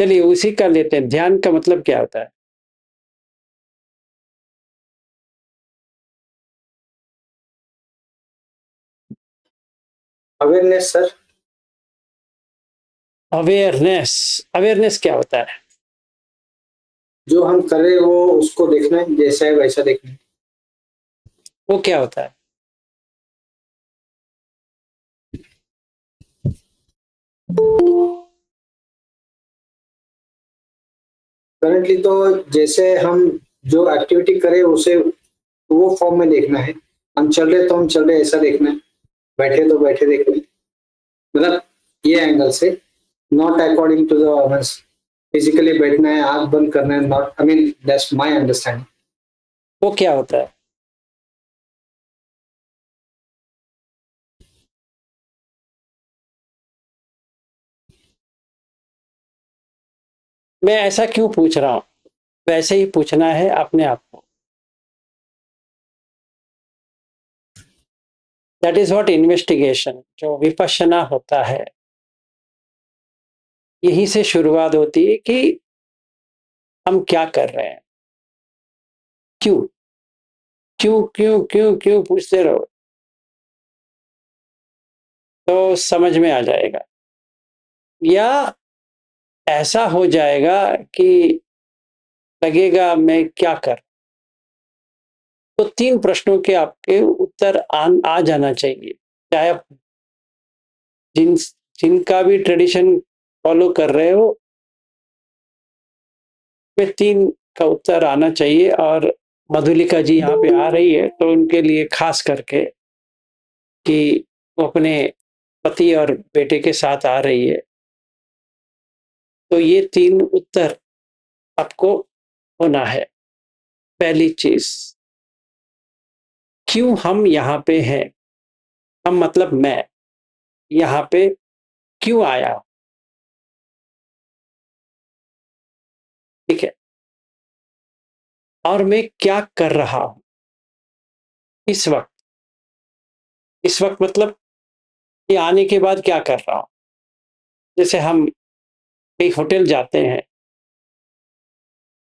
चलिए उसी का लेते हैं। ध्यान का मतलब क्या होता है? Awareness sir. अवेयरनेस। अवेयरनेस क्या होता है? जो हम कर रहे हैं वो उसको देखना है, जैसा है वैसा देखना है। वो क्या होता है? करंटली तो जैसे हम जो एक्टिविटी करें उसे वो फॉर्म में देखना है। हम चल रहे तो हम चल रहे ऐसा देखना है, बैठे तो बैठे देखना है, मतलब ये एंगल से। Not according to the physically बैठना है, आंख बंद करना है, not, I mean that's my understanding. वो क्या होता है? मैं ऐसा क्यों पूछ रहा हूं? वैसे ही पूछना है अपने आप को। दैट इज व्हाट इन्वेस्टिगेशन, जो विपश्यना होता है, यहीं से शुरुआत होती है कि हम क्या कर रहे हैं। क्यों क्यों क्यों क्यों क्यों पूछते रहो तो समझ में आ जाएगा, या ऐसा हो जाएगा कि लगेगा मैं क्या कर। तो 3 प्रश्नों के आपके उत्तर आ जाना चाहिए, चाहे आप जिन जिनका भी ट्रेडिशन फॉलो कर रहे हो, में 3 का उत्तर आना चाहिए। और मधुलिका जी यहाँ पे आ रही है तो उनके लिए खास करके कि वो अपने पति और बेटे के साथ आ रही है, तो ये 3 उत्तर आपको होना है। पहली चीज, क्यों हम यहाँ पे हैं? हम मतलब मैं यहाँ पे क्यों आया? ठीक है। और मैं क्या कर रहा हूं इस वक्त? इस वक्त मतलब ये आने के बाद क्या कर रहा हूं? जैसे हम कहीं होटल जाते हैं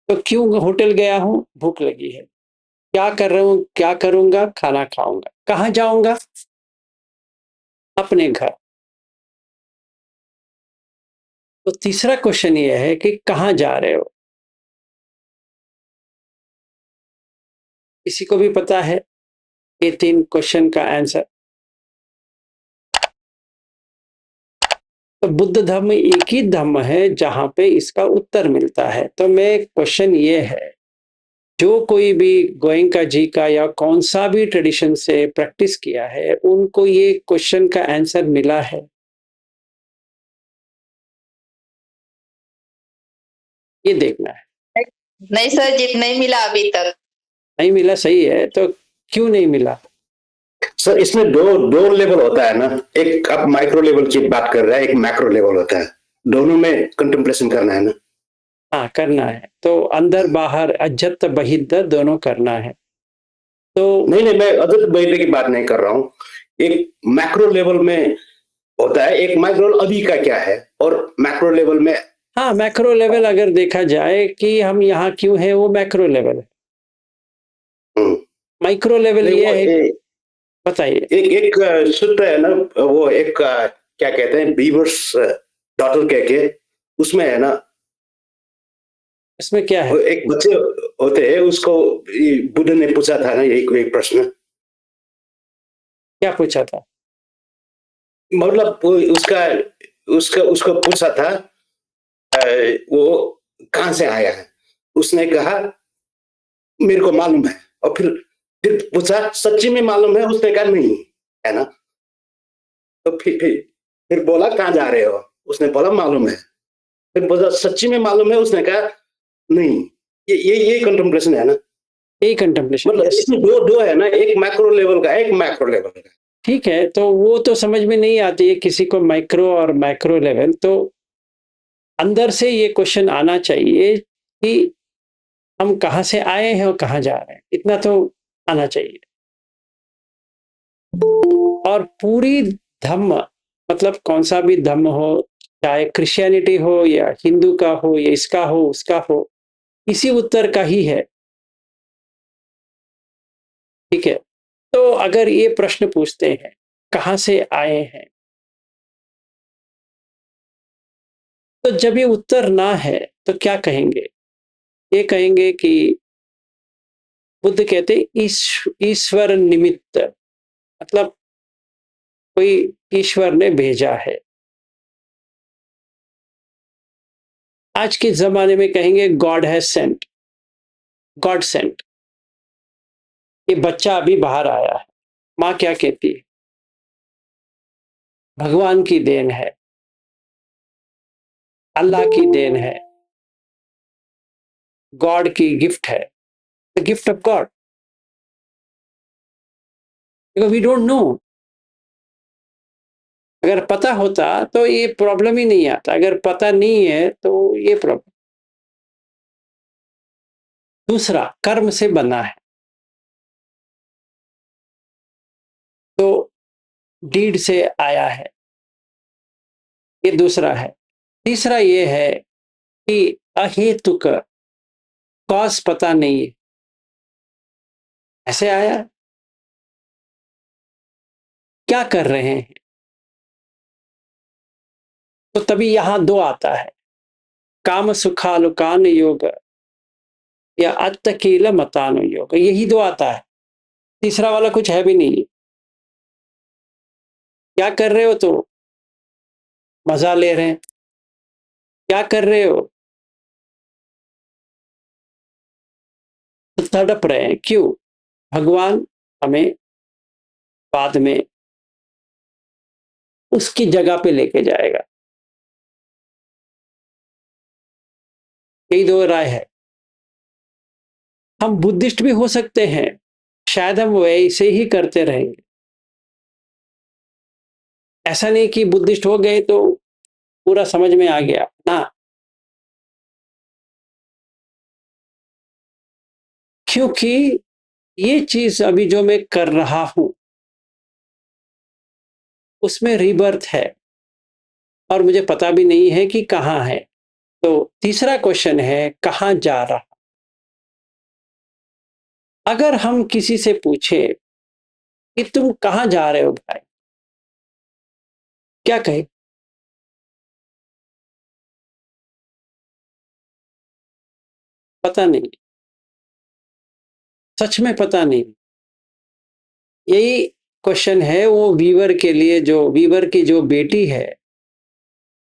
तो क्यों होटल गया हूं? भूख लगी है। क्या कर रहा हूं? क्या करूंगा? खाना खाऊंगा। कहाँ जाऊंगा? अपने घर। तो तीसरा क्वेश्चन ये है कि कहाँ जा रहे हो? किसी को भी पता है ये 3 क्वेश्चन का आंसर? तो बुद्ध धर्म एक ही धर्म है जहां पे इसका उत्तर मिलता है। तो मैं क्वेश्चन ये है, जो कोई भी गोयंका जी का या कौन सा भी ट्रेडिशन से प्रैक्टिस किया है, उनको ये क्वेश्चन का आंसर मिला है? ये देखना है। नहीं सर, जीत नहीं मिला अभी तक। नहीं मिला, सही है। तो क्यों नहीं मिला? सर इसमें दो दो लेवल होता है ना, एक आप माइक्रो लेवल की बात कर रहे हैं, एक मैक्रो लेवल होता है। दोनों में कंटेम्पलेशन करना है ना। हाँ करना है, तो अंदर बाहर अजत बहिद्दर दोनों करना है। तो नहीं नहीं, मैं अदत बैठने की बात नहीं कर रहा हूँ। एक मैक्रो लेवल में होता है, एक माइक्रो अभी का क्या है, और मैक्रो लेवल में। हाँ, मैक्रो लेवल अगर देखा जाए कि हम यहाँ क्यों हैं, वो मैक्रो लेवल है। माइक्रो लेवल नहीं, ये वो है, बताइए। एक एक सूत्र है ना, वो एक क्या कहते हैं, बीवर्स डॉटर कह के, उसमें है ना, इसमें क्या है? वो एक बच्चे होते हैं, उसको बुद्ध ने पूछा था ना यही कोई प्रश्न। क्या पूछा था? मतलब उसका उसका उसको पूछा था वो कहाँ से आया है। उसने कहा मेरे को मालूम है। और फिर पूछा सच्ची में मालूम है? उसने कहा नहीं, है ना। तो फिर बोला कहाँ जा रहे हो? उसने बोला मालूम है। फिर बोला सच्ची में मालूम है? उसने कहा नहीं। ये कंटेम्पलेशन है ना। यही कंटेम्पलेशन, मतलब यस। इसमें दो दो है ना, एक मैक्रो लेवल का, एक मैक्रो लेवल का। ठीक है, तो वो तो समझ में नहीं आती है किसी को माइक्रो और मैक्रो लेवल। तो अंदर से ये क्वेश्चन आना चाहिए कि हम कहाँ से आए हैं और कहाँ जा रहे हैं, इतना तो आना चाहिए। और पूरी धम्म, मतलब कौन सा भी धम्म हो, चाहे क्रिश्चियनिटी हो या हिंदू का हो या इसका हो उसका हो, इसी उत्तर का ही है। ठीक है, तो अगर ये प्रश्न पूछते हैं कहाँ से आए हैं, तो जब ये उत्तर ना है तो क्या कहेंगे? ये कहेंगे कि बुद्ध कहते ईश्वर निमित्त, मतलब कोई ईश्वर ने भेजा है। आज के जमाने में कहेंगे God has sent, God sent. ये बच्चा अभी बाहर आया है, माँ क्या कहती है? भगवान की देन है, अल्लाह की देन है, गॉड की गिफ्ट है, the gift of God. We don't know. अगर पता होता तो ये प्रॉब्लम ही नहीं आता, अगर पता नहीं है तो ये प्रॉब्लम। दूसरा, कर्म से बना है, तो डीड से आया है, ये दूसरा है। तीसरा ये है कि अहेतुक, कॉज पता नहीं है, ऐसे आया, क्या कर रहे हैं? तो तभी यहां दो आता है, काम सुखालुकान योग या अत्तकील मतानु योग, यही दो आता है, तीसरा वाला कुछ है भी नहीं। क्या कर रहे हो? तो मजा ले रहे हैं। क्या कर रहे हो? तो तड़प रहे हैं। क्यों? भगवान हमें बाद में उसकी जगह पे लेके जाएगा। यही दो राय है। हम बुद्धिस्ट भी हो सकते हैं, शायद हम वैसे ही करते रहेंगे। ऐसा नहीं कि बुद्धिस्ट हो गए तो पूरा समझ में आ गया ना, क्योंकि ये चीज अभी जो मैं कर रहा हूं उसमें रीबर्थ है और मुझे पता भी नहीं है कि कहां है। तो तीसरा क्वेश्चन है कहां जा रहा। अगर हम किसी से पूछे कि तुम कहां जा रहे हो भाई, क्या कहे? पता नहीं, सच में पता नहीं। यही क्वेश्चन है वो वीवर के लिए, जो वीवर की जो बेटी है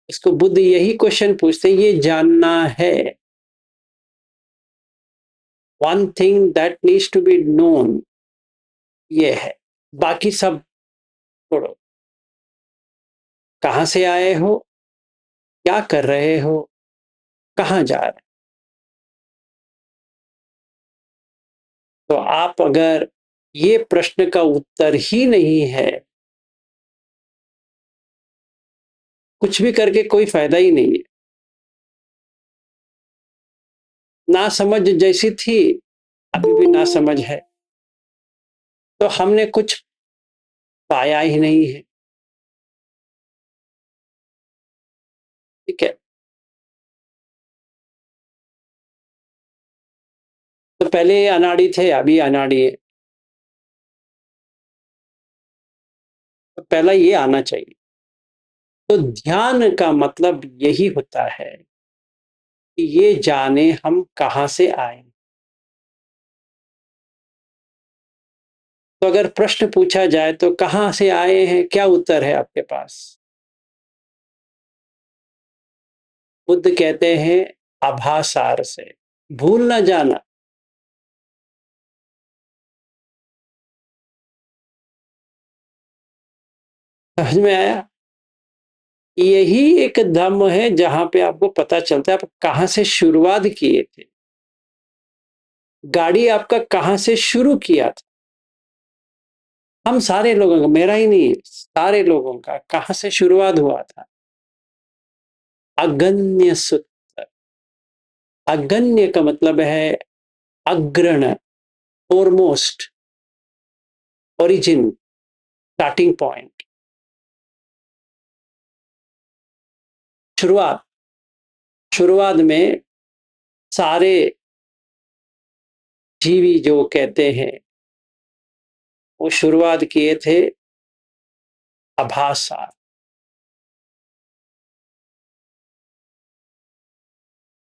इसको बुद्ध यही क्वेश्चन पूछते, ये जानना है। One thing that needs to be known, ये है, बाकी सब छोड़ो। कहां से आए हो, क्या कर रहे हो, कहां जा रहे? तो आप अगर ये प्रश्न का उत्तर ही नहीं है, कुछ भी करके कोई फायदा ही नहीं है। ना समझ जैसी थी अभी भी ना समझ है, तो हमने कुछ पाया ही नहीं है। ठीक है, तो पहले अनाड़ी थे अभी अनाड़ी है, तो पहला ये आना चाहिए। तो ध्यान का मतलब यही होता है कि ये जाने हम कहां से आए। तो अगर प्रश्न पूछा जाए तो कहां से आए हैं, क्या उत्तर है आपके पास? बुद्ध कहते हैं आभासार से, भूल ना जाना। समझ में आया? यही एक धम्म है जहां पे आपको पता चलता है आप कहां से शुरुआत किए थे, गाड़ी आपका कहां से शुरू किया था। हम सारे लोगों का, मेरा ही नहीं, सारे लोगों का कहां से शुरुआत हुआ था। अगण्य सूत्र, अगण्य का मतलब है अग्रण, फोरमोस्ट, ओरिजिन, स्टार्टिंग पॉइंट। शुरुआत में सारे जीवी जो कहते हैं वो शुरुआत किए थे आभास।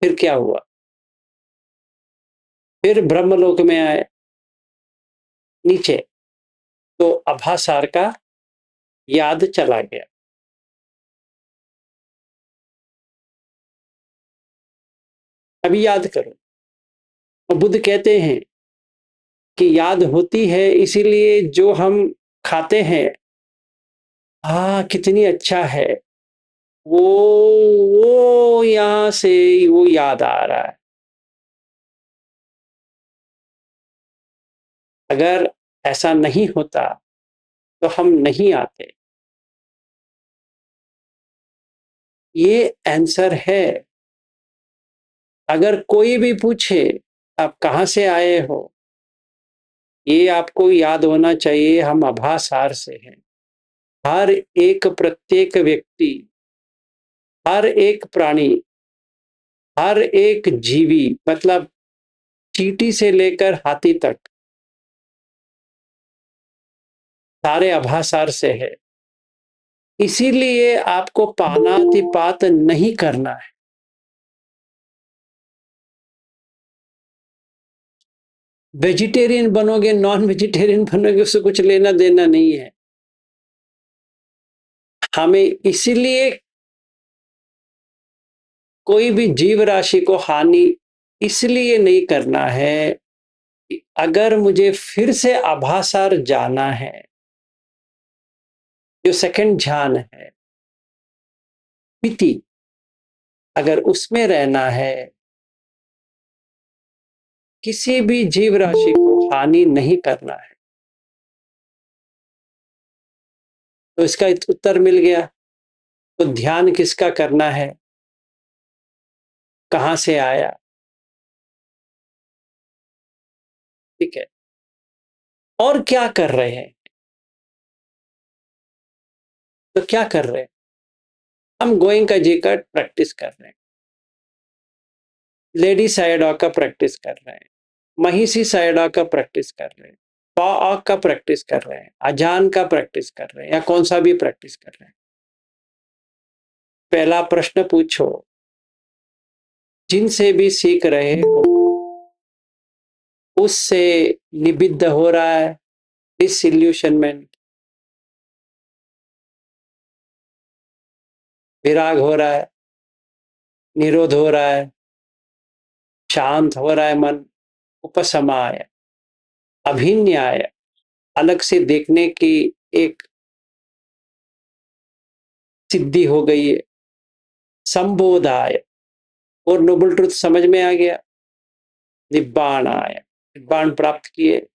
फिर क्या हुआ? फिर ब्रह्मलोक में आए नीचे, तो आभासार का याद चला गया। अभी याद करो। और बुद्ध कहते हैं कि याद होती है, इसीलिए जो हम खाते हैं, हाँ कितनी अच्छा है, वो यहां से वो याद आ रहा है। अगर ऐसा नहीं होता तो हम नहीं आते। ये आंसर है। अगर कोई भी पूछे आप कहाँ से आए हो, ये आपको याद होना चाहिए, हम आभासार से हैं। हर एक प्रत्येक व्यक्ति, हर एक प्राणी, हर एक जीवी, मतलब चींटी से लेकर हाथी तक सारे आभासार से है। इसीलिए आपको पानातिपात नहीं करना है। वेजिटेरियन बनोगे, नॉन वेजिटेरियन बनोगे, उससे कुछ लेना देना नहीं है। हमें इसीलिए कोई भी जीव राशि को हानि इसलिए नहीं करना है कि अगर मुझे फिर से आभासार जाना है, जो सेकंड ध्यान है पिति, अगर उसमें रहना है, किसी भी जीव राशि को हानि नहीं करना है। तो इसका उत्तर मिल गया। तो ध्यान किसका करना है, कहां से आया? ठीक है। और क्या कर रहे हैं? तो क्या कर रहे हैं? हम गोइंका जी का प्रैक्टिस कर रहे हैं, लेडी साइडा का प्रैक्टिस कर रहे हैं, महिषी साइडा का प्रैक्टिस कर रहे हैं, पा का प्रैक्टिस कर रहे हैं, अजान का प्रैक्टिस कर रहे हैं, या कौन सा भी प्रैक्टिस कर रहे हैं। पहला प्रश्न पूछो, जिनसे भी सीख रहे हो उससे निबिद्ध हो रहा है डिसइल्यूशनमेंट, विराग हो रहा है, निरोध हो रहा है, शांत हो रहा है मन, उपसमाय, अभिन्याय, अलग से देखने की एक सिद्धि हो गई है, संबोधाय, और नोबल ट्रुथ समझ में आ गया, निब्बाण आया, निब्बाण प्राप्त किए।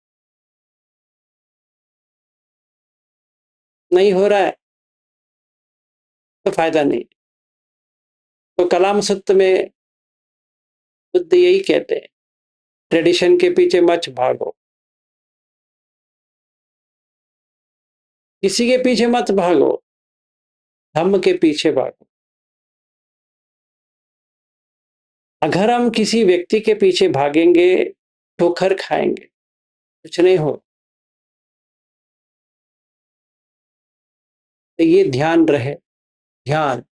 नहीं हो रहा है तो फायदा नहीं। तो कलाम सूत्र में बुद्ध यही कहते हैं, ट्रेडिशन के पीछे मत भागो, किसी के पीछे मत भागो, धम्म के पीछे भागो। अगर हम किसी व्यक्ति के पीछे भागेंगे ठोकर खाएंगे, कुछ नहीं हो। तो ये ध्यान रहे, ध्यान।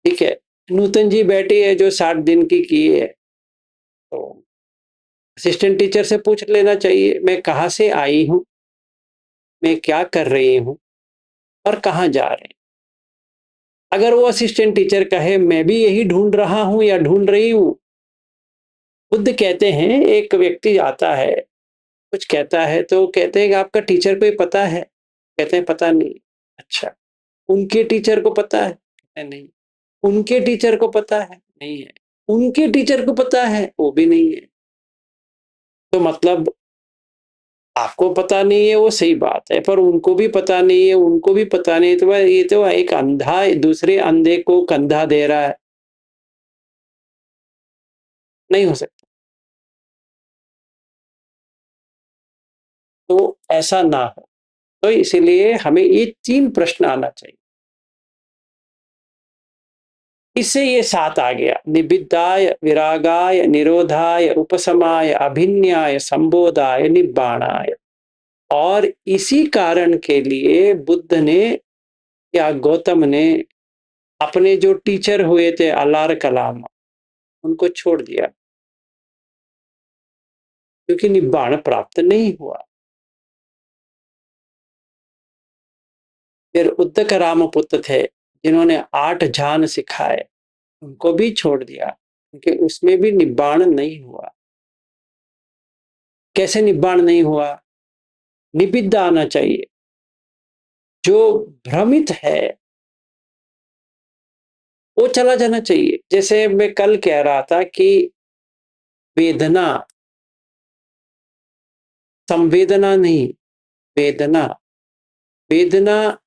ठीक है। नूतन जी बैठी है जो 60 दिन की है, तो असिस्टेंट टीचर से पूछ लेना चाहिए, मैं कहाँ से आई हूँ, मैं क्या कर रही हूँ, और कहाँ जा रहे हैं। अगर वो असिस्टेंट टीचर कहे मैं भी यही ढूंढ रहा हूँ या ढूंढ रही हूँ, बुद्ध कहते हैं एक व्यक्ति आता है, कुछ कहता है, तो कहते हैं कि आपका टीचर को ही पता है? कहते हैं पता नहीं। अच्छा, उनके टीचर को पता है? कहते हैं नहीं। उनके टीचर को पता है? नहीं है। उनके टीचर को पता है? वो भी नहीं है। तो मतलब आपको पता नहीं है वो सही बात है, पर उनको भी पता नहीं है, उनको भी पता नहीं है, तो ये तो एक अंधा दूसरे अंधे को कंधा दे रहा है। नहीं हो सकता। तो ऐसा ना हो। तो इसीलिए हमें ये 3 प्रश्न आना चाहिए। इससे ये 7 आ गया, निबिद्धाय, विरागाय, निरोधाय, उपशमाय, अभिन्याय, संबोधाय, निब्बाणाय। और इसी कारण के लिए बुद्ध ने या गौतम ने अपने जो टीचर हुए थे अल्लाह कलाम, उनको छोड़ दिया, क्योंकि निब्बाण प्राप्त नहीं हुआ। फिर उद्दक रामपुत्र थे, जिन्होंने 8 ज्ञान सिखाए, उनको भी छोड़ दिया, क्योंकि उसमें भी निब्बाण नहीं हुआ। कैसे निब्बाण नहीं हुआ? निबिद्ध आना चाहिए। जो भ्रमित है वो चला जाना चाहिए। जैसे मैं कल कह रहा था कि वेदना, संवेदना नहीं, वेदना। वेदना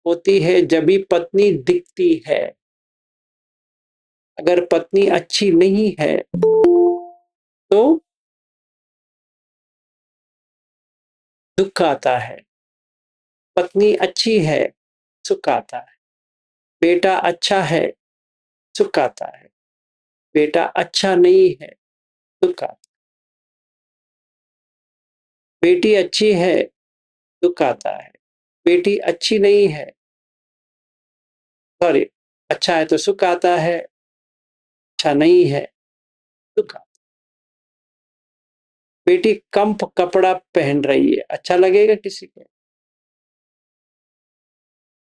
होती है जब भी पत्नी दिखती है। अगर पत्नी अच्छी नहीं है तो दुख आता है। पत्नी अच्छी है, सुख आता है। बेटा अच्छा है, सुख आता है। बेटा अच्छा नहीं है, दुख आता है। बेटी अच्छी है, दुख आता है। बेटी अच्छी नहीं है, सॉरी, अच्छा है तो सुख आता है, अच्छा नहीं है, दुख आता है। बेटी कम कपड़ा पहन रही है, अच्छा लगेगा किसी को?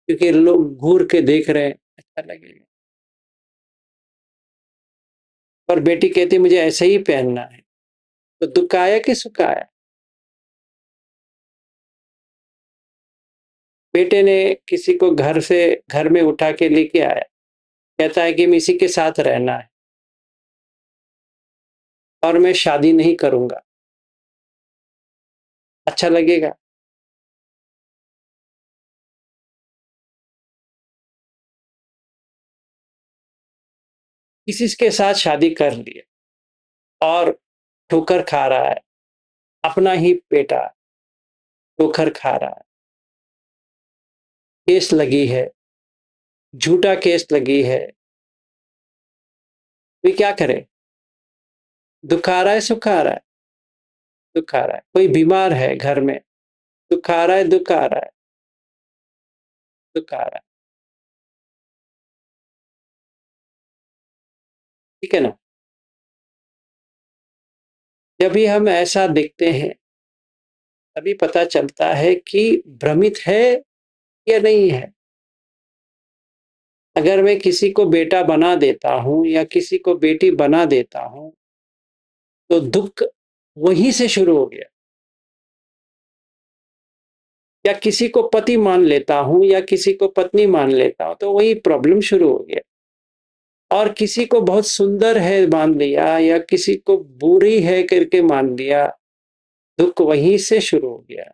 क्योंकि लोग घूर के देख रहे हैं, अच्छा लगेगा। पर बेटी कहती मुझे ऐसे ही पहनना है, तो दुख आया कि सुख आया? बेटे ने किसी को घर में उठा के लेके आया, कहता है कि मैं इसी के साथ रहना है और मैं शादी नहीं करूंगा, अच्छा लगेगा? किसी के साथ शादी कर लिया और ठोकर खा रहा है, अपना ही बेटा ठोकर खा रहा है, केस लगी है, झूठा केस लगी है, वे क्या करे? दुख आ रहा है, सुख आ रहा है? दुख आ रहा है। कोई बीमार है घर में, दुख आ रहा है, दुख आ रहा है, दुख आ रहा है। ठीक है ना? जब भी हम ऐसा देखते हैं तभी पता चलता है कि भ्रमित है या नहीं है। अगर मैं किसी को बेटा बना देता हूं या किसी को बेटी बना देता हूं तो दुख वहीं से शुरू हो गया। या किसी को पति मान लेता हूं या किसी को पत्नी मान लेता हूं तो वही प्रॉब्लम शुरू हो गया। और किसी को बहुत सुंदर है मान लिया या किसी को बुरी है करके मान लिया, दुख वहीं से शुरू हो गया।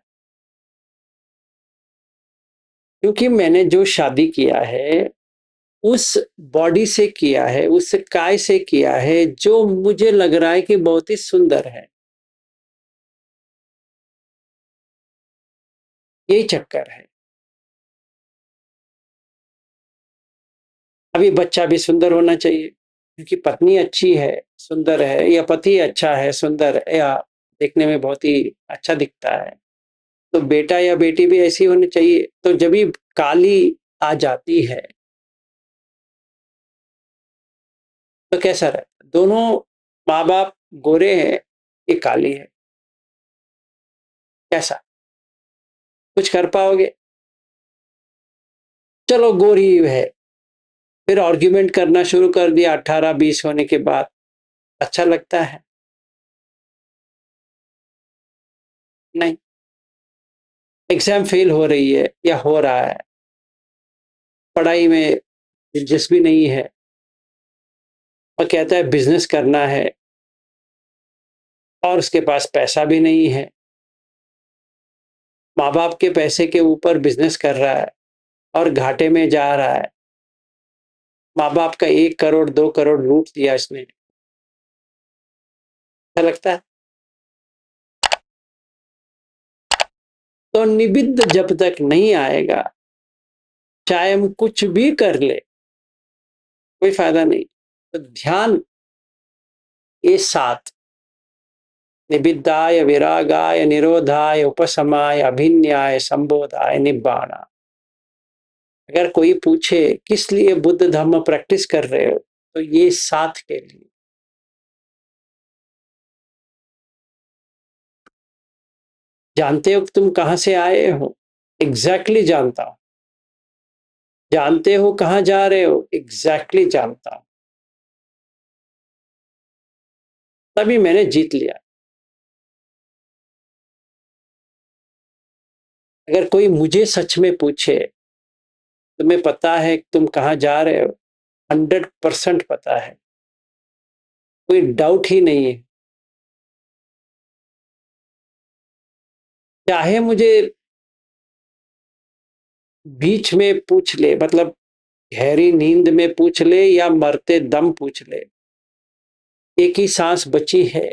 क्योंकि मैंने जो शादी किया है उस बॉडी से किया है, उस काय से किया है जो मुझे लग रहा है कि बहुत ही सुंदर है। यही चक्कर है। अभी बच्चा भी सुंदर होना चाहिए, क्योंकि पत्नी अच्छी है, सुंदर है, या पति अच्छा है, सुंदर है, या देखने में बहुत ही अच्छा दिखता है, तो बेटा या बेटी भी ऐसी होनी चाहिए। तो जब भी काली आ जाती है तो कैसा रहता? दोनों माँ बाप गोरे हैं, ये काली है, कैसा? कुछ कर पाओगे? चलो गोरी है, फिर आर्ग्यूमेंट करना शुरू कर दिया 18-20 होने के बाद, अच्छा लगता है? नहीं। एग्जाम फेल हो रही है या हो रहा है, पढ़ाई में दिलचस्पी नहीं है और कहता है बिजनेस करना है और उसके पास पैसा भी नहीं है, माँ बाप के पैसे के ऊपर बिजनेस कर रहा है और घाटे में जा रहा है। माँ बाप का 1 करोड़ 2 करोड़ लूट दिया इसने, अच्छा लगता है? तो निबिद्ध जब तक नहीं आएगा, चाहे हम कुछ भी कर ले, कोई फायदा नहीं। तो ध्यान ये 7 निबिद्धाय, विरागाय, निरोधाय, उपशमाय, अभिन्याय, संबोधाय, निब्बाण। अगर कोई पूछे किस लिए बुद्ध धर्म प्रैक्टिस कर रहे हो, तो ये 7 के लिए। जानते हो तुम कहां से आए हो? एग्जैक्टली जानता हूं। जानते हो कहां जा रहे हो? एग्जैक्टली जानता हूं। तभी मैंने जीत लिया। अगर कोई मुझे सच में पूछे तुम्हें पता है तुम कहां जा रहे हो, 100% पता है, कोई डाउट ही नहीं है। चाहे मुझे बीच में पूछ ले, मतलब गहरी नींद में पूछ ले या मरते दम पूछ ले, एक ही सांस बची है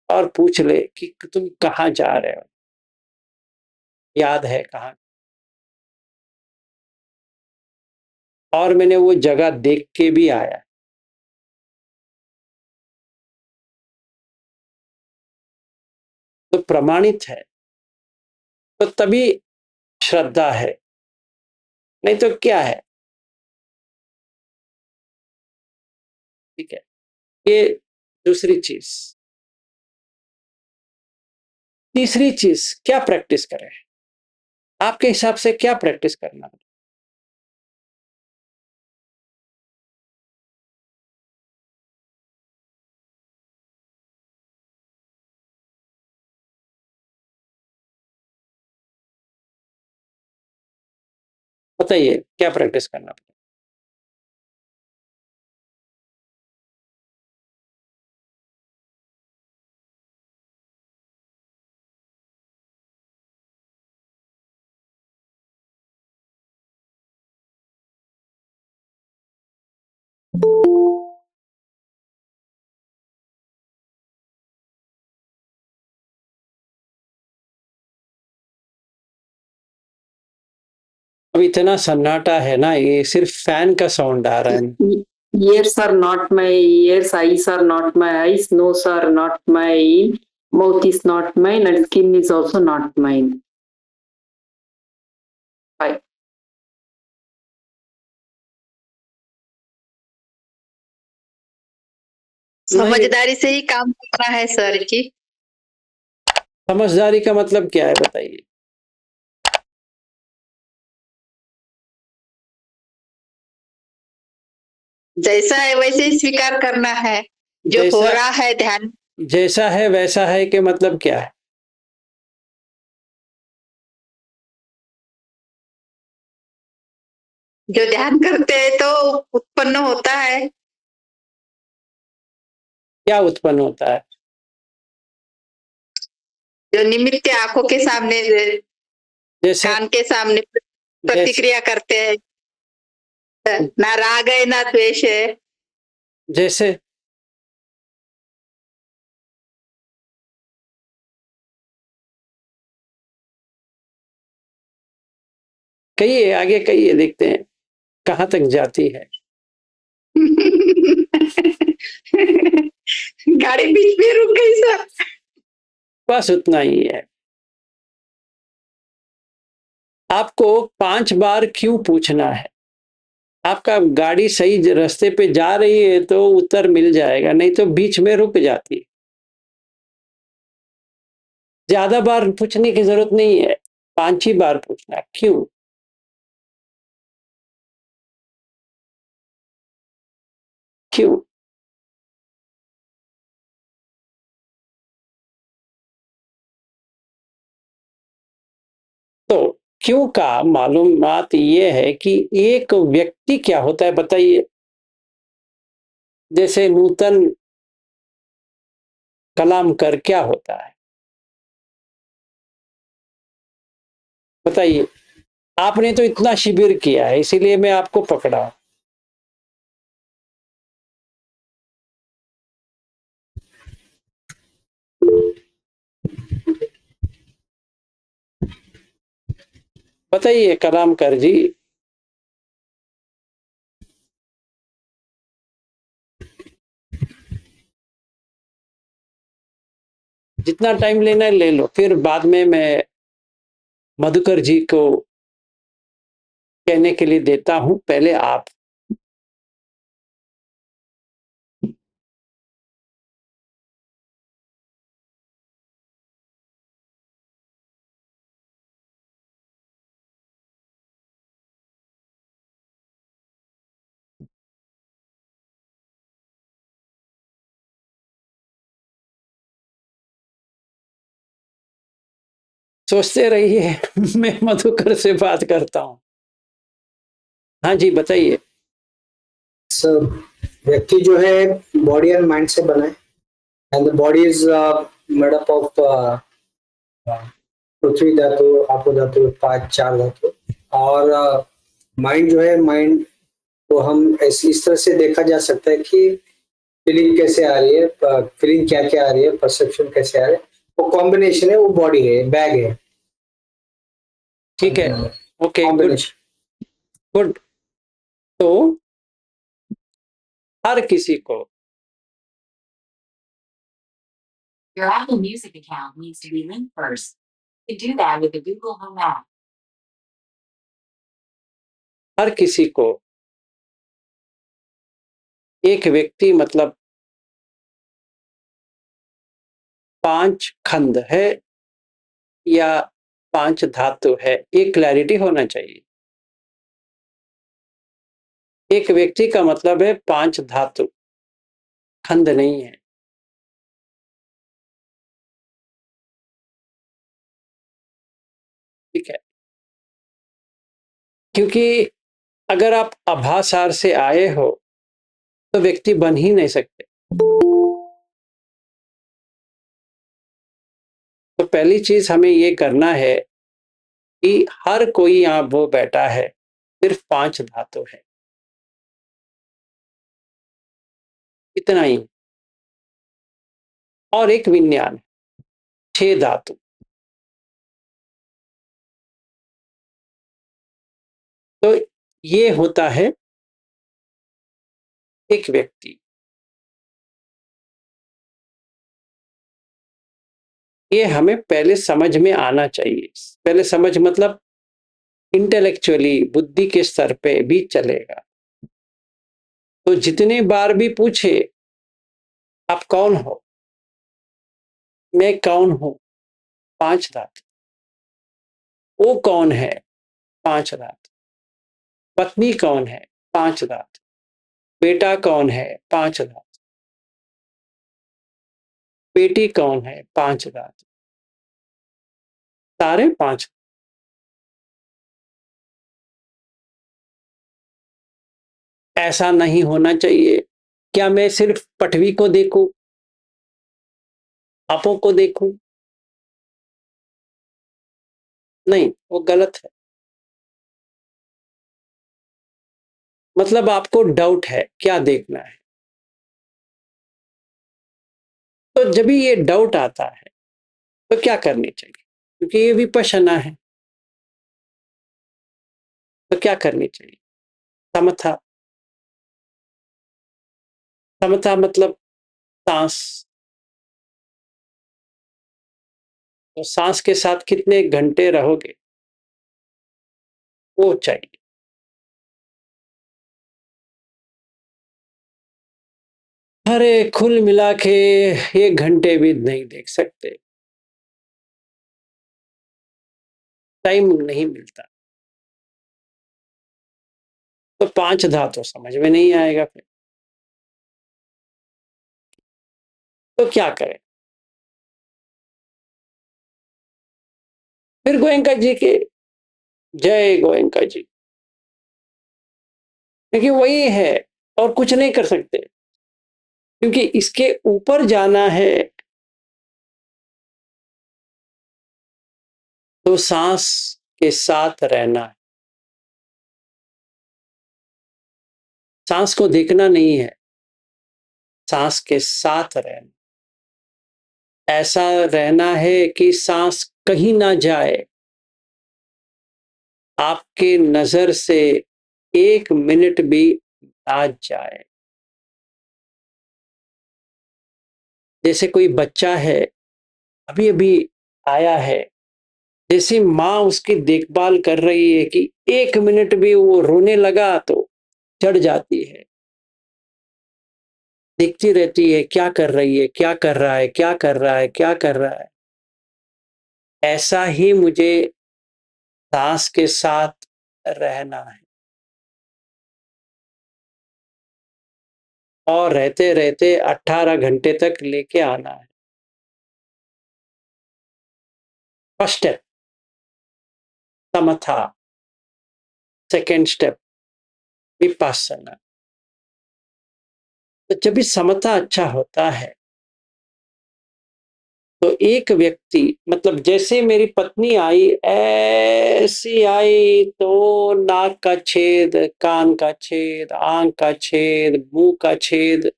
और पूछ ले कि तुम कहां जा रहे हो, याद है कहां? और मैंने वो जगह देख के भी आया। तो प्रमाणित है, तो तभी श्रद्धा है, नहीं तो क्या है? ठीक है, ये दूसरी चीज। तीसरी चीज, क्या प्रैक्टिस करें? आपके हिसाब से क्या प्रैक्टिस करना है? बताइए क्या प्रैक्टिस करना है? अब इतना सन्नाटा है ना, ये सिर्फ फैन का साउंड आ रहा है। Ears are not my ears, eyes are not my eyes, nose are not mine, mouth is not mine, and skin is also not mine. Bye. समझदारी से ही काम करना है सर जी। समझदारी का मतलब क्या है बताइए? जैसा है वैसे ही स्वीकार करना है, जो हो जैसा रहा है ध्यान। जैसा है वैसा है के मतलब क्या है? जो ध्यान करते हैं तो उत्पन्न होता है। क्या उत्पन्न होता है? जो निमित्त आंखों के सामने, जैसे कान के सामने प्रतिक्रिया करते हैं। ना राग है ना द्वेष है। जैसे कहिए, आगे कहिए, देखते हैं कहां तक जाती है। गाड़ी बीच में रुक गई सर। बस उतना ही है। आपको 5 बार क्यों पूछना है? आपका गाड़ी सही रास्ते पे जा रही है तो उत्तर मिल जाएगा, नहीं तो बीच में रुक जाती। ज्यादा बार पूछने की जरूरत नहीं है, 5 ही बार पूछना। क्यों? क्यों? तो क्यों का मालूमात ये है कि एक व्यक्ति क्या होता है बताइए? जैसे नूतन कलाम कर क्या होता है बताइए? आपने तो इतना शिविर किया है, इसीलिए मैं आपको पकड़ा। बताइए कलामकर जी। जितना टाइम लेना है ले लो, फिर बाद में मैं मधुकर जी को कहने के लिए देता हूं, पहले आप। सोचते रहिए मैं मधुकर से बात करता हूं। हाँ जी बताइए। सब व्यक्ति जो है बॉडी एंड माइंड से बना है, and the body is made up of prithvi dhatu, apo धातु, पांच चार धातु। और माइंड जो है, माइंड को हम इस तरह से देखा जा सकता है कि फीलिंग कैसे आ रही है, फीलिंग क्या क्या आ रही है, परसेप्शन कैसे आ रहा है, वो कॉम्बिनेशन है, वो बॉडी है, बैग है। ठीक है, ओके, गुड कॉम्बिनेशन। गुड। तो हर किसी को Your Apple Music account needs to be linked first. You can do that with the Google Home app. हर किसी को एक व्यक्ति मतलब 5 खंड है या 5 धातु है, ये क्लैरिटी होना चाहिए। एक व्यक्ति का मतलब है 5 धातु, खंड नहीं है। ठीक है, क्योंकि अगर आप आभासार से आए हो तो व्यक्ति बन ही नहीं सकते। तो पहली चीज हमें ये करना है कि हर कोई यहाँ वो बैठा है, सिर्फ 5 धातु है, इतना ही। और एक विज्ञान, 6 धातु। तो ये होता है एक व्यक्ति। ये हमें पहले समझ में आना चाहिए। पहले समझ मतलब इंटेलेक्चुअली, बुद्धि के स्तर पे भी चलेगा। तो जितनी बार भी पूछे आप कौन हो, मैं कौन हूं, 5 धातु। वो कौन है, 5 धातु। पत्नी कौन है, 5 धातु। बेटा कौन है, 5 धातु। बेटी कौन है, 5 धातु। सारे 5। ऐसा नहीं होना चाहिए। क्या मैं सिर्फ पटवी को देखूं, आपो को देखूं? नहीं, वो गलत है। मतलब आपको डाउट है क्या देखना है। तो जब भी ये डाउट आता है तो क्या करनी चाहिए, क्योंकि ये विपश्यना है। तो क्या करनी चाहिए, समथा। समथा मतलब सांस। तो सांस के साथ कितने घंटे रहोगे, वो चाहिए। अरे कुल मिला के 1 घंटे भी नहीं देख सकते, टाइम नहीं मिलता। तो 5 धातु समझ में नहीं आएगा फिर। तो क्या करें। फिर गोयंका जी के, जय गोयंका जी, क्योंकि वही है और कुछ नहीं कर सकते। क्योंकि इसके ऊपर जाना है तो सांस के साथ रहना है। सांस को देखना नहीं है, सांस के साथ रहना। ऐसा रहना है कि सांस कहीं ना जाए, आपके नजर से 1 मिनट भी ना जाए। जैसे कोई बच्चा है, अभी-अभी आया है, जैसी माँ उसकी देखभाल कर रही है कि 1 मिनट भी वो रोने लगा तो चढ़ जाती है। देखती रहती है क्या कर रही है, क्या कर रहा है, क्या कर रहा है, क्या कर रहा है। ऐसा ही मुझे सास के साथ रहना है और रहते-रहते 18 घंटे तक लेके आना है। First step samatha, second step vipassana. तो जब भी समता अच्छा होता है तो एक व्यक्ति, मतलब जैसे मेरी पत्नी आई, ऐसी आई तो नाक का छेद, कान का छेद, आंख का छेद, मुंह का छेद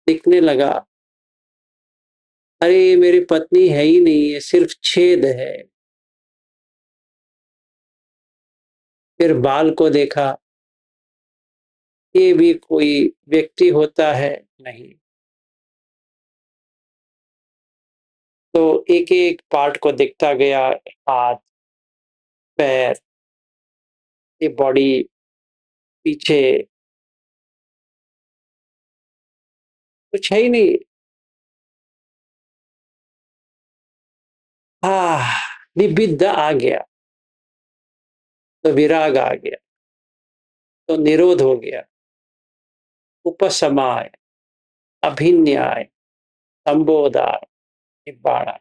दिखने लगा। अरे मेरी पत्नी है ही नहीं है, सिर्फ छेद है। फिर बाल को देखा, ये भी कोई व्यक्ति होता है? नहीं। तो एक-एक पार्ट को देखता गया, हाथ, पैर, ये बॉडी, पीछे कुछ है ही नहीं। निबिद्ध आ गया, तो विराग आ गया, तो निरोध हो गया, उपशमाय, अभिन्याय, संबोधाय, निब्बाण आय।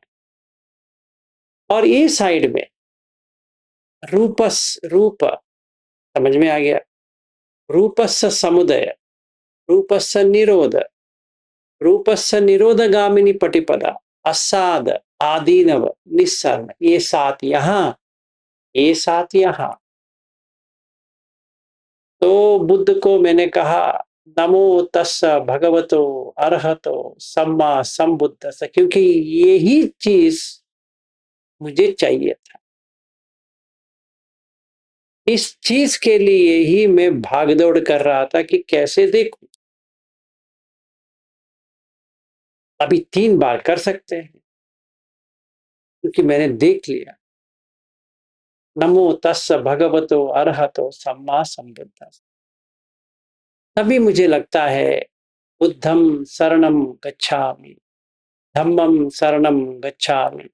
और ये साइड में रूपस रूप समझ में आ गया। रूपस्य समुदय, रूपस्य निरोध, रूपस्य निरोधगामिनी पटिपदा, असाद, आदीनव, निस्सरण, ये 7 यहाँ, ये 7 यहाँ। तो बुद्ध को मैंने कहा नमो तस्स भगवतो अरहतो सम्मा संबुद्धस्स, क्योंकि यही चीज मुझे चाहिए था। इस चीज के लिए ही मैं भागदौड़ कर रहा था कि कैसे देखूं। अभी 3 बार कर सकते हैं क्योंकि मैंने देख लिया। नमो तस्स भगवतो अरहतो सम्मा संबुद्धस्स। तभी मुझे लगता है बुद्धं शरणं गच्छामि, धम्मं शरणं गच्छामि,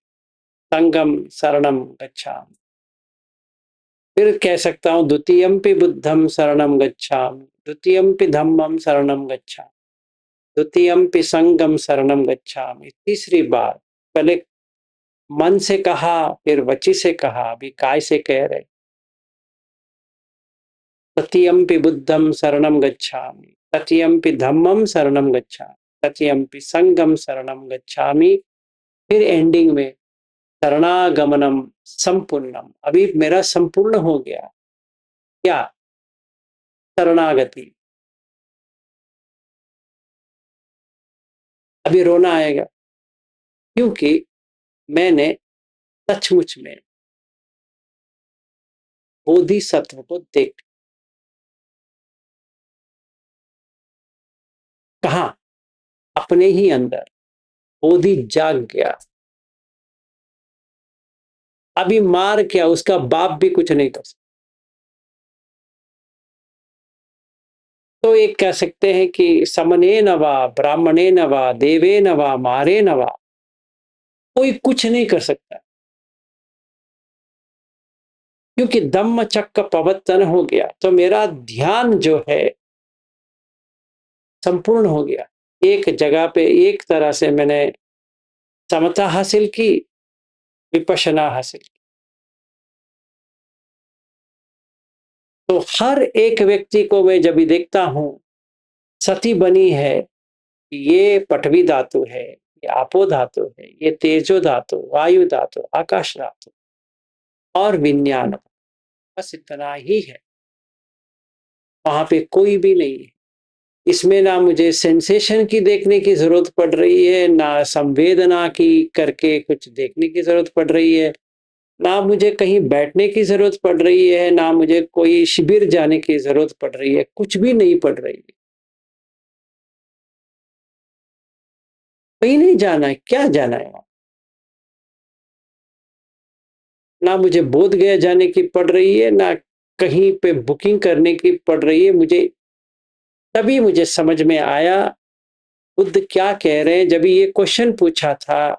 संघं शरणं गच्छामि। फिर कह सकता हूं द्वितीयंपि बुद्धं शरणं गच्छामि, द्वितीयंपि धम्मं शरणं गच्छामि, द्वितीयंपि संघं शरणं गच्छामि। तीसरी बार पहले मन से कहा, फिर वची से कहा, अभी काय से कह रहे। तृतीयंपि बुद्धं शरणं गच्छामि, तृतीयंपि धम्मं शरणं गच्छामि, तृतीयंपि संघं शरणं गच्छामि। फिर एंडिंग में शरणागमनम संपूर्णम, अभी मेरा संपूर्ण हो गया। क्या? शरणागति। अभी रोना आएगा क्योंकि मैंने सचमुच में बोधिसत्व को देख। कहा? अपने ही अंदर बोधि जाग गया। अभी मार क्या, उसका बाप भी कुछ नहीं कर सकता। तो एक कह सकते हैं कि समने नवा, ब्राह्मणे नवा, देवे नवा, मारे नवा, कोई कुछ नहीं कर सकता क्योंकि धम्म चक्र प्रवर्तन हो गया। तो मेरा ध्यान जो है संपूर्ण हो गया। एक जगह पे एक तरह से मैंने समता हासिल की, विपश्यना हासिल की। तो हर एक व्यक्ति को मैं जब भी देखता हूं, सती बनी है, ये पठवी धातु है, ये आपो धातु है, ये तेजो धातु, वायु धातु, आकाश धातु और विज्ञान, बस इतना ही है। वहां पे कोई भी नहीं है। इसमें ना मुझे सेंसेशन की देखने की जरूरत पड़ रही है, ना संवेदना की करके कुछ देखने की जरूरत पड़ रही है। ना मुझे कहीं बैठने की जरूरत पड़ रही है, ना मुझे कोई शिविर जाने की जरूरत पड़ रही है, कुछ भी नहीं पड़ रही है। कहीं नहीं जाना है, क्या जाना है वहां? ना मुझे बोध गया जाने की पड़ रही है, ना कहीं पे बुकिंग करने की पड़ रही है। मुझे तभी मुझे समझ में आया बुद्ध क्या कह रहे हैं। जब ये क्वेश्चन पूछा था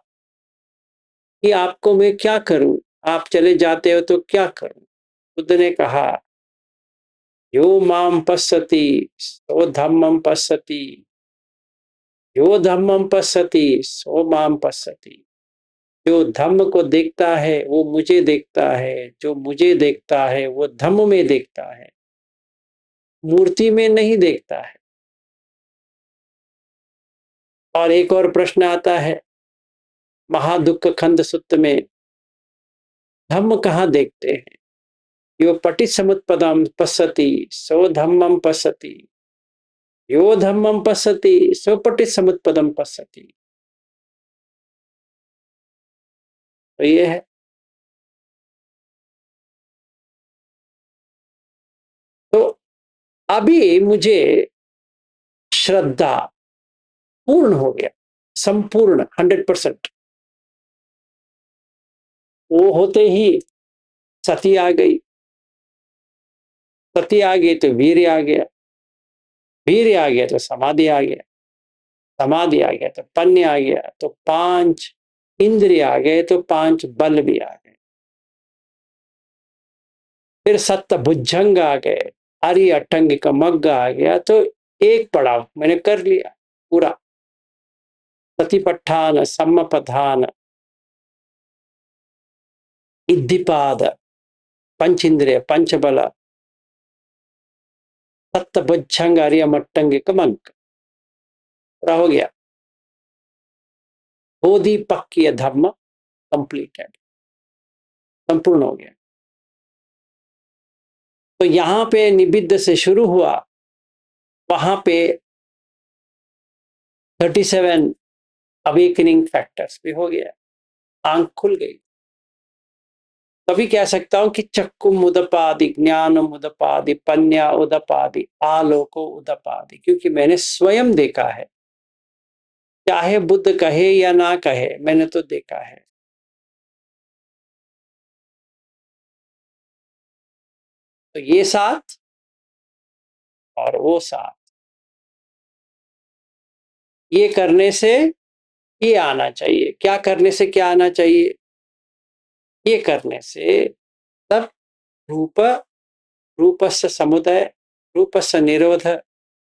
कि आपको मैं क्या करूं, आप चले जाते हो तो क्या करूं, बुद्ध ने कहा यो माम पश्यति सो धम्मम पश्यति, यो धम्मम पश्यति सो माम पश्यति। जो धम्म को देखता है वो मुझे देखता है, जो मुझे देखता है वो धम्म में देखता है, मूर्ति में नहीं देखता है। और एक और प्रश्न आता है महादुख खंड सुत्त में, धम्म कहाँ देखते हैं? यो पटि समुत्पदम पश्यति सो धम्मम पश्यति, यो धम्मम पश्यति सो पटि समुत्पदम पश्यति। तो ये है। तो अभी मुझे श्रद्धा पूर्ण हो गया, संपूर्ण 100%। वो होते ही सती आ गई, सती आ गई तो वीर्य आ गया, वीर्य आ गया तो समाधि आ गया, समाधि आ गया तो पन्य आ गया, तो 5 इंद्रिय आ गए तो 5 बल भी आ गए। फिर सत्त भुजंग आ गए, आर्य अठंग का मग्ग आ गया। तो एक पड़ाव मैंने कर लिया पूरा। सतिपट्ठान, सम्मपधान, इद्धिपाद, पंच इंद्रिय, पंचबल, सत्त भुजंग आर्य मट्टंग का मंग पूरा हो गया। बोधिपक्य धर्म कंप्लीटेड, संपूर्ण हो गया। तो यहां पे निबिद्ध से शुरू हुआ, वहां पे 37 अवेकनिंग फैक्टर्स भी हो गया, आंख खुल गई। तभी कह सकता हूं कि चक्कु उदपादि, ज्ञान उदपादि, पन्या उदपादि, आलोको उदपादि, क्योंकि मैंने स्वयं देखा है। चाहे बुद्ध कहे या ना कहे, मैंने तो देखा है। तो ये साथ और वो साथ, ये करने से ये आना चाहिए। क्या करने से क्या आना चाहिए? ये करने से तब रूप, रूपस्य समुदय, रूपस्य निरोध,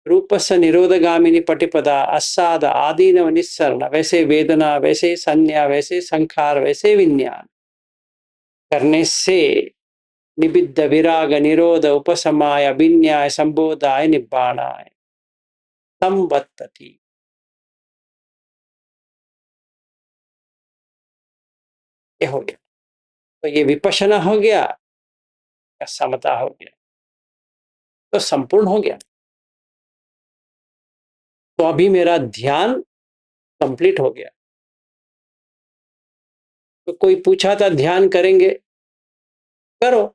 रूपस्य निरोधगामिनी पटिपदा, असाद, आदीनव निस्सरण, वैसे वेदना, वैसे संज्ञा, वैसे संखार, वैसे विज्ञान करने से निबिद्ध विराग निरोध उपशमाय विन्याय संबोधाय निब्बाणाय संवत्तति। ये हो गया। तो ये विपश्यना हो गया या समता हो गया, तो संपूर्ण हो गया। तो अभी मेरा ध्यान कंप्लीट हो गया। तो कोई पूछा था ध्यान करेंगे, करो,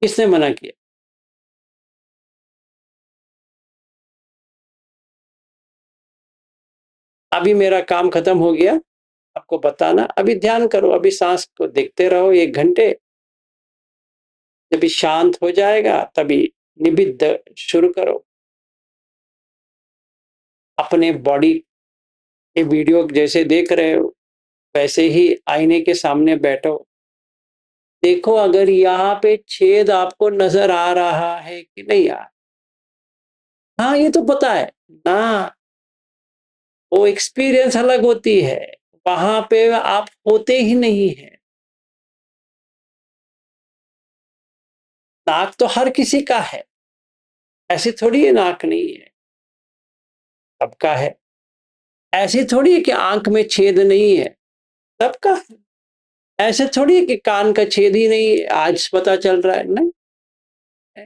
किसने मना किया? अभी मेरा काम खत्म हो गया, आपको बताना। अभी ध्यान करो, अभी सांस को देखते रहो 1 घंटे। जब शांत हो जाएगा तभी निबिद्ध शुरू करो। अपने बॉडी के वीडियो जैसे देख रहे हो वैसे ही आईने के सामने बैठो, देखो अगर यहाँ पे छेद आपको नजर आ रहा है कि नहीं आ। हाँ ये तो पता है ना, वो एक्सपीरियंस अलग होती है, वहां पे आप होते ही नहीं है। नाक तो हर किसी का है, ऐसी थोड़ी है नाक नहीं है, सबका है। ऐसी थोड़ी है कि आंख में छेद नहीं है, सबका है। ऐसे थोड़ी है कि कान का छेद ही नहीं है, आज पता चल रहा है, नहीं।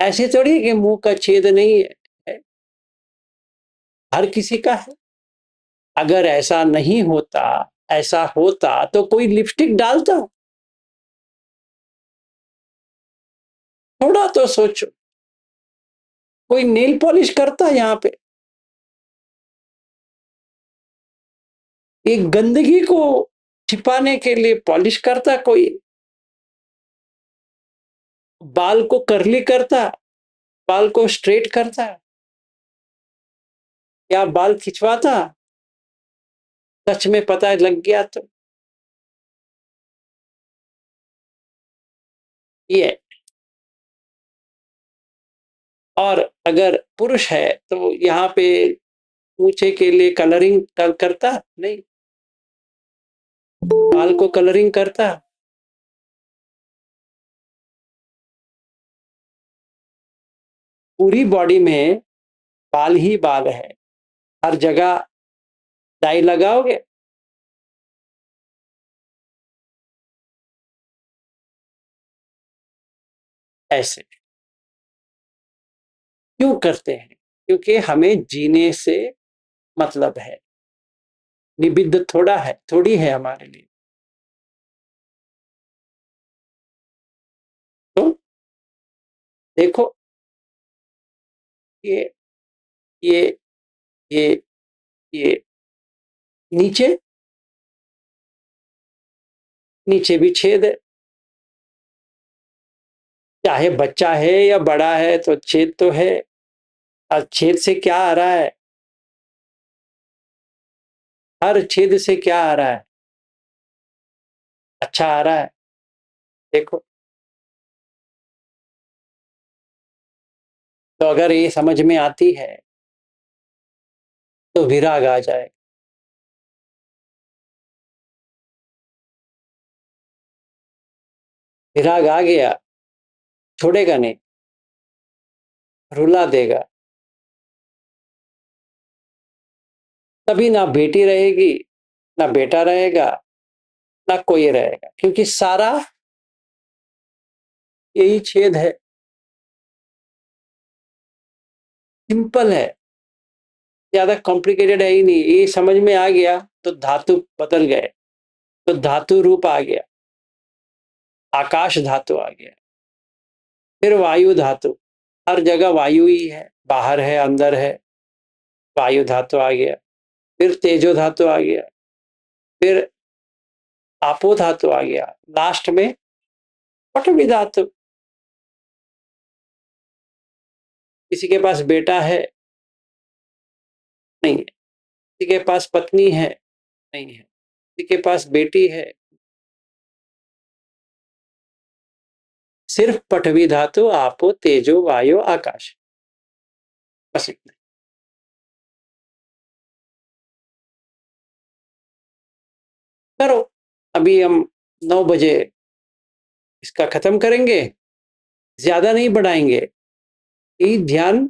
ऐसी थोड़ी है कि मुंह का छेद नहीं है, हर किसी का है। अगर ऐसा नहीं होता, ऐसा होता तो कोई लिपस्टिक डालता? थोड़ा तो सोचो, कोई नेल पॉलिश करता यहाँ पे? एक गंदगी को छिपाने के लिए पॉलिश करता कोई? बाल को कर्ली करता, बाल को स्ट्रेट करता, या बाल खिंचवाता? सच में पता लग गया तो ये। और अगर पुरुष है तो यहाँ पे पूछे के लिए कलरिंग करता नहीं, बाल को कलरिंग करता? पूरी बॉडी में बाल ही बाल है, हर जगह डाई लगाओगे? ऐसे क्यों करते हैं? क्योंकि हमें जीने से मतलब है, निबिद्ध थोड़ी है हमारे लिए। तो देखो, ये ये ये ये नीचे नीचे भी छेद है, चाहे बच्चा है या बड़ा है तो छेद तो है। और छेद से क्या आ रहा है? हर छेद से क्या आ रहा है? अच्छा आ रहा है। देखो, तो अगर ये समझ में आती है तो विराग आ जाए। विराग आ गया, छोड़ेगा नहीं, रुला देगा। तभी ना बेटी रहेगी, ना बेटा रहेगा, ना कोई रहेगा, क्योंकि सारा यही छेद है। सिंपल है, ज्यादा कॉम्प्लिकेटेड है ही नहीं। ये समझ में आ गया तो धातु बदल गए, तो धातु रूप आ गया, आकाश धातु आ गया। फिर वायु धातु, हर जगह वायु ही है, बाहर है अंदर है, वायु धातु आ गया। फिर तेजो धातु आ गया, फिर आपो धातु आ गया, लास्ट में पटवी धातु। किसी के पास बेटा है? नहीं है। किसी के पास पत्नी है? नहीं है। किसी के पास बेटी है? सिर्फ पटवी धातु, आपो, तेजो, वायु, आकाश, बस इतना। करो, अभी हम 9 बजे इसका खत्म करेंगे, ज्यादा नहीं बढ़ाएंगे, ये ध्यान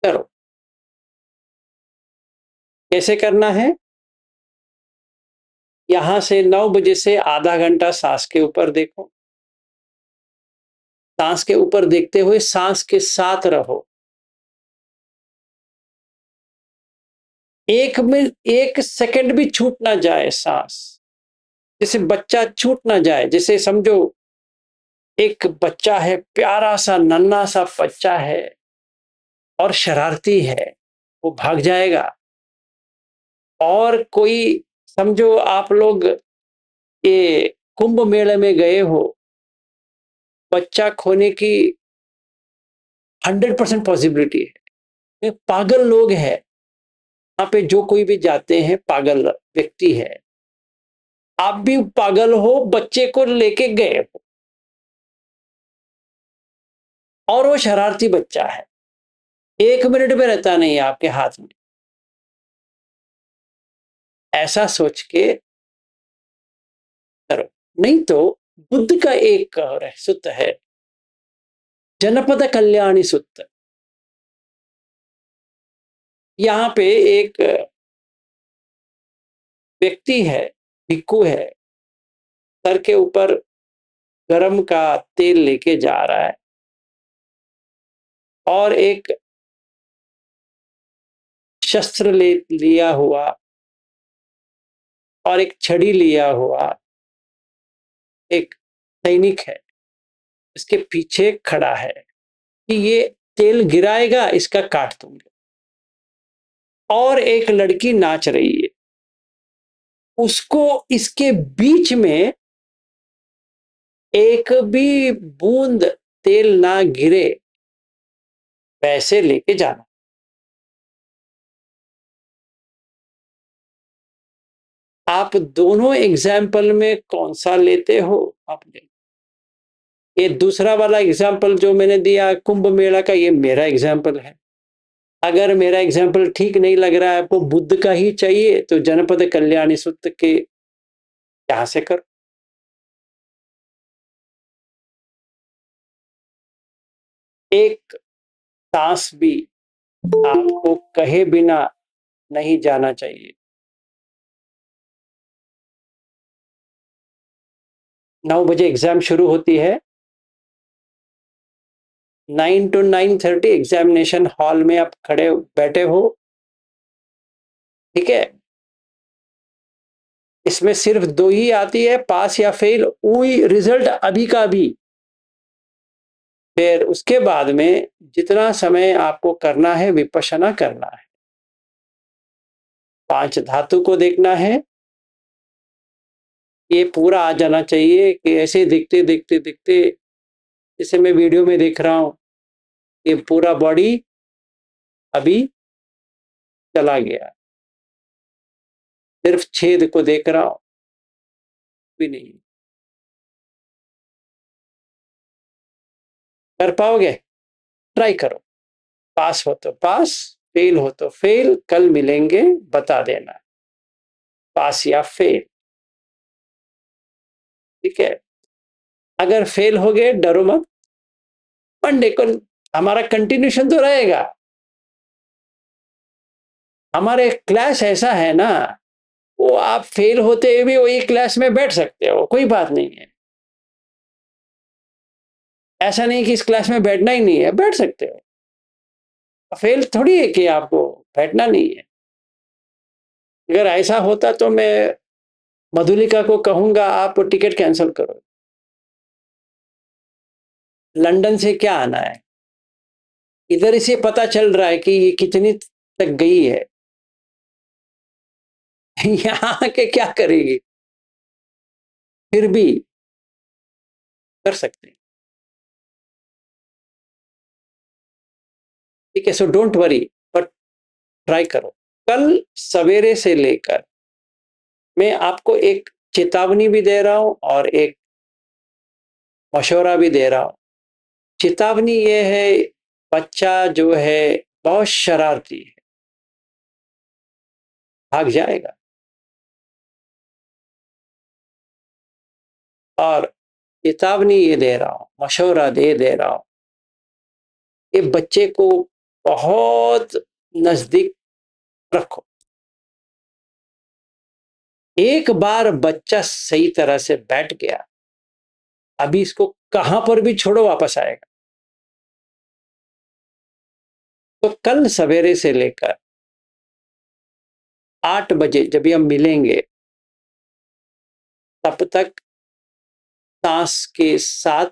करो। कैसे करना है? यहां से 9 बजे से आधा घंटा सांस के ऊपर देखो, सांस के ऊपर देखते हुए सांस के साथ रहो। एक सेकंड भी छूट ना जाए सांस, जैसे बच्चा छूट ना जाए। जैसे समझो एक बच्चा है, प्यारा सा नन्हा सा बच्चा है और शरारती है, वो भाग जाएगा। और कोई, समझो आप लोग ये कुंभ मेले में गए हो, बच्चा खोने की 100% पॉसिबिलिटी है। ये पागल लोग हैं यहाँ पे, जो कोई भी जाते हैं पागल व्यक्ति है। आप भी पागल हो, बच्चे को लेके गए हो और वो शरारती बच्चा है, 1 मिनट में रहता नहीं है आपके हाथ में। ऐसा सोच के करो, नहीं तो बुद्ध का एक सूत्र है, जनपद कल्याणी सूत्र। यहाँ पे एक व्यक्ति है, भिक्खु है, सर के ऊपर गरम का तेल लेके जा रहा है और एक शस्त्र लिया हुआ और एक छड़ी लिया हुआ एक सैनिक है, इसके पीछे खड़ा है कि ये तेल गिराएगा, इसका काट दूंगा। और एक लड़की नाच रही है, उसको इसके बीच में एक भी बूंद तेल ना गिरे वैसे लेके जाना। आप दोनों एग्जाम्पल में कौन सा लेते हो आप ले। ये दूसरा वाला एग्जाम्पल जो मैंने दिया कुंभ मेला का, ये मेरा एग्जाम्पल है। अगर मेरा एग्जाम्पल ठीक नहीं लग रहा है आपको, बुद्ध का ही चाहिए, तो जनपद कल्याणी सूत्र के यहां से करो। एक सांस भी आपको कहे बिना नहीं जाना चाहिए। 9 बजे एग्जाम शुरू होती है, 9 to 9:30 एग्जामिनेशन हॉल में आप खड़े बैठे हो, ठीक है। इसमें सिर्फ 2 ही आती है, पास या फेल, वही रिजल्ट अभी का अभी। फिर उसके बाद में जितना समय आपको करना है विपश्यना करना है, 5 धातु को देखना है। ये पूरा आ जाना चाहिए कि ऐसे देखते देखते देखते, जैसे मैं वीडियो में देख रहा हूं, ये पूरा बॉडी अभी चला गया, सिर्फ छेद को देख रहा हूं भी नहीं। कर पाओगे? ट्राई करो। पास हो तो पास, फेल हो तो फेल। कल मिलेंगे, बता देना पास या फेल, ठीक है। अगर फेल हो गए डरो मत, मंडे को हमारा कंटिन्यूशन तो रहेगा। हमारे क्लास ऐसा है ना, वो आप फेल होते हुए भी वही क्लास में बैठ सकते हो, कोई बात नहीं है। ऐसा नहीं कि इस क्लास में बैठना ही नहीं है, बैठ सकते हो। फेल थोड़ी है कि आपको बैठना नहीं है। अगर ऐसा होता तो मैं मधुलिका को कहूंगा आप टिकट कैंसिल करो। लंदन से क्या आना है, इधर इसे पता चल रहा है कि ये कितनी तक गई है। यहां के क्या करेगी, फिर भी कर सकते हैं, ठीक है। So don't worry, but try करो। कल सवेरे से लेकर मैं आपको एक चेतावनी भी दे रहा हूं और एक मशवरा भी दे रहा हूं। चेतावनी ये है, बच्चा जो है बहुत शरारती है, भाग जाएगा। और चेतावनी ये दे रहा हूं, मशवरा दे रहा हूं, ये बच्चे को बहुत नजदीक रखो। एक बार बच्चा सही तरह से बैठ गया, अभी इसको कहां पर भी छोड़ो वापस आएगा। तो कल सवेरे से लेकर 8 बजे जब भी हम मिलेंगे, तब तक सांस के साथ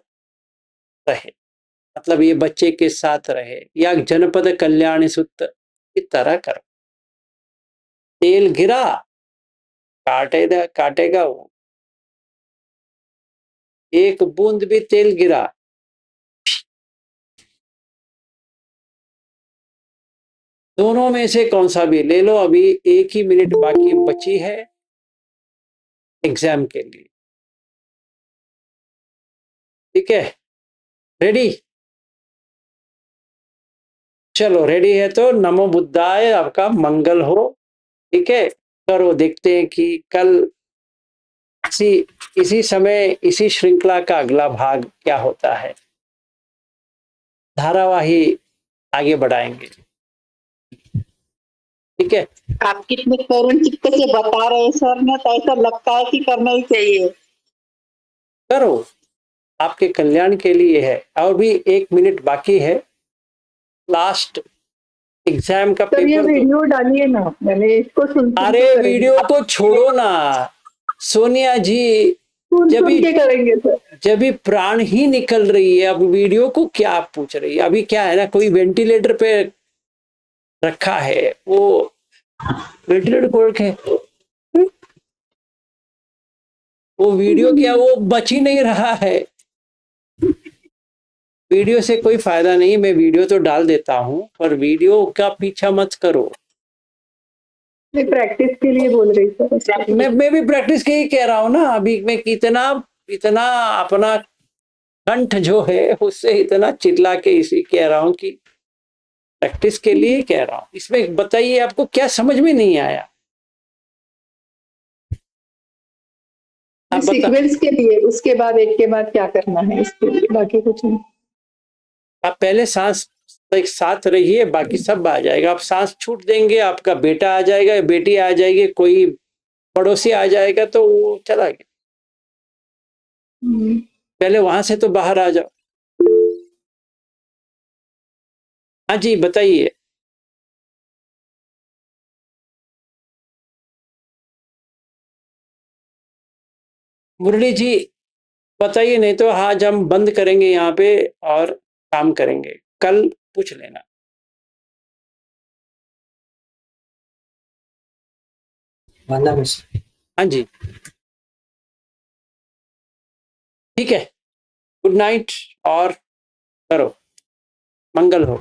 रहे, मतलब ये बच्चे के साथ रहे, या जनपद कल्याणी सूत्र की तरह करो। तेल गिरा, काटेगा वो। एक बूंद भी तेल गिरा, दोनों में से कौन सा भी ले लो। अभी 1 ही मिनट बाकी बची है एग्जाम के लिए, ठीक है। रेडी? चलो रेडी है तो नमो बुद्धाय, आपका मंगल हो, ठीक है। करो, देखते हैं कि कल इसी समय इसी श्रृंखला का अगला भाग क्या होता है। धारावाही आगे बढ़ाएंगे, ठीक है। आप कितने करुण चित्त से बता रहे हैं सर ने, तो ऐसा लगता है कि करना ही चाहिए। करो, आपके कल्याण के लिए है। और भी 1 मिनट बाकी है, लास्ट एग्जाम का सर ये पेपर तो वीडियो डालिए ना, मैंने इसको सुन अरे के करेंगे। वीडियो को छोड़ो ना सोनिया जी, सुन जब के करेंगे सर। जब भी प्राण ही निकल रही है, अब वीडियो को क्या आप पूछ रही है? अभी क्या है ना, कोई वेंटिलेटर पे रखा है, वो वेंटिलेटर खोल के वो वीडियो क्या, वो बच ही नहीं रहा है। वीडियो से कोई फायदा नहीं, मैं वीडियो तो डाल देता हूं, पर वीडियो का पीछा मत करो। मैं प्रैक्टिस के लिए बोल रही सर। मैं भी प्रैक्टिस के ही कह रहा हूं ना। अभी मैं इतना इतना अपना कंठ जो है उससे इतना चिल्ला के इसी कह रहा हूं कि प्रैक्टिस के लिए कह रहा हूं। इसमें बताइए आपको क्या समझ में नहीं आया? आप बता। सीक्वेंस के लिए उसके बाद एक के बाद क्या करना है, इसके लिए बाकी कुछ नहीं। आप पहले सांस एक साथ रहिए, बाकी सब आ जाएगा। आप सांस छूट देंगे, आपका बेटा आ जाएगा, बेटी आ जाएगी, कोई पड़ोसी आ जाएगा, तो वो चला गया। पहले वहां से तो बाहर आ जाओ। हाँ जी बताइए। मुरली जी बताइए, नहीं तो आज हम बंद करेंगे यहाँ पे और काम करेंगे। कल पूछ लेना। वंदना मिश्र। हाँ जी ठीक है। गुड नाइट और करो, मंगल हो।